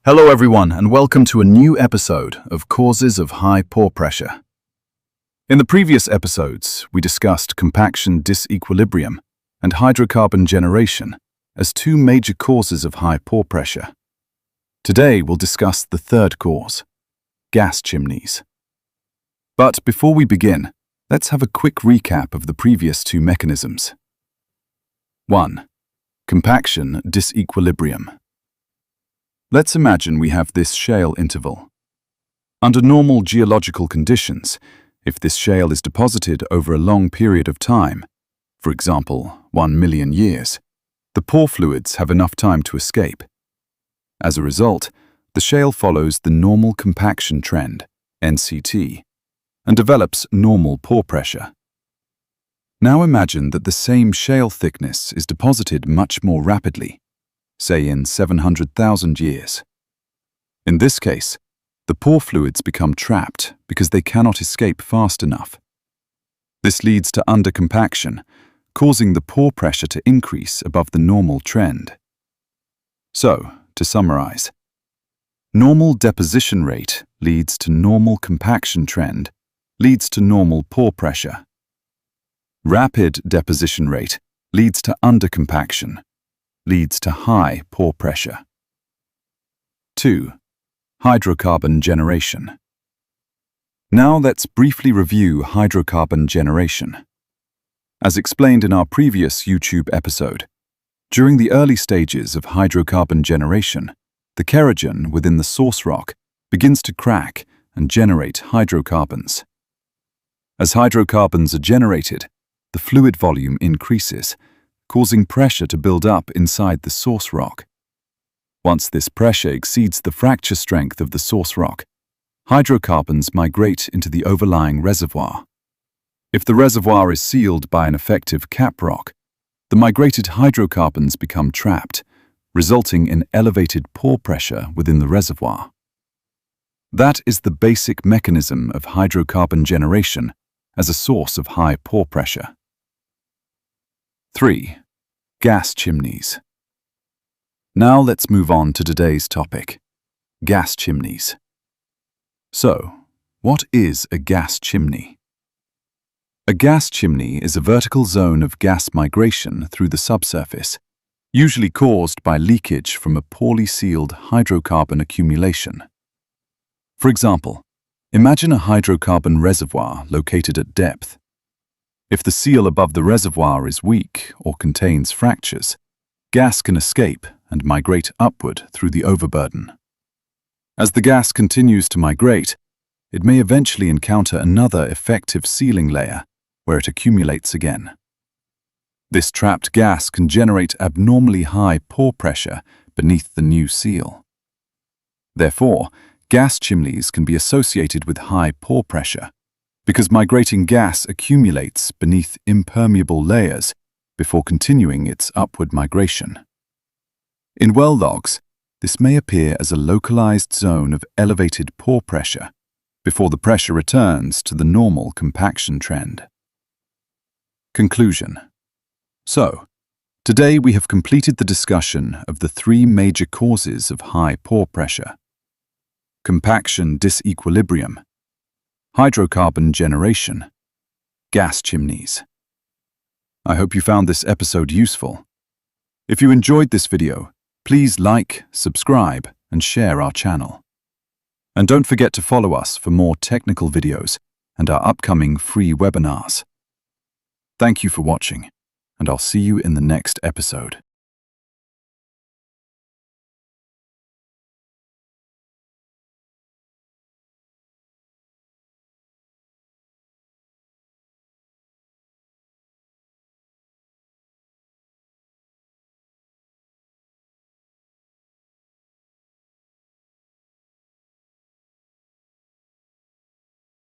Hello everyone, and welcome to a new episode of Causes of High Pore Pressure. In the previous episodes, we discussed compaction disequilibrium and hydrocarbon generation as two major causes of high pore pressure. Today we'll discuss the third cause, gas chimneys. But before we begin, let's have a quick recap of the previous two mechanisms. 1. Compaction disequilibrium. Let's imagine we have this shale interval. Under normal geological conditions, if this shale is deposited over a long period of time, for example, 1 million years, the pore fluids have enough time to escape. As a result, the shale follows the normal compaction trend, NCT, and develops normal pore pressure. Now imagine that the same shale thickness is deposited much more rapidly, say in 700,000 years. In this case, the pore fluids become trapped because they cannot escape fast enough. This leads to undercompaction, causing the pore pressure to increase above the normal trend. So, to summarize, normal deposition rate leads to normal compaction trend, leads to normal pore pressure. Rapid deposition rate leads to undercompaction, leads to high pore pressure. 2. Hydrocarbon generation. Now let's briefly review hydrocarbon generation. As explained in our previous YouTube episode, during the early stages of hydrocarbon generation, the kerogen within the source rock begins to crack and generate hydrocarbons. As hydrocarbons are generated, the fluid volume increases, causing pressure to build up inside the source rock. Once this pressure exceeds the fracture strength of the source rock, hydrocarbons migrate into the overlying reservoir. If the reservoir is sealed by an effective cap rock, the migrated hydrocarbons become trapped, resulting in elevated pore pressure within the reservoir. That is the basic mechanism of hydrocarbon generation as a source of high pore pressure. 3. Gas chimneys. Now let's move on to today's topic, gas chimneys. So, what is a gas chimney? A gas chimney is a vertical zone of gas migration through the subsurface, usually caused by leakage from a poorly sealed hydrocarbon accumulation. For example, imagine a hydrocarbon reservoir located at depth. If the seal above the reservoir is weak or contains fractures, gas can escape and migrate upward through the overburden. As the gas continues to migrate, it may eventually encounter another effective sealing layer where it accumulates again. This trapped gas can generate abnormally high pore pressure beneath the new seal. Therefore, gas chimneys can be associated with high pore pressure, because migrating gas accumulates beneath impermeable layers before continuing its upward migration. In well logs, this may appear as a localized zone of elevated pore pressure before the pressure returns to the normal compaction trend. Conclusion. So, today we have completed the discussion of the three major causes of high pore pressure: compaction disequilibrium, hydrocarbon generation, gas chimneys. I hope you found this episode useful. If you enjoyed this video, please like, subscribe, and share our channel. And don't forget to follow us for more technical videos and our upcoming free webinars. Thank you for watching, and I'll see you in the next episode.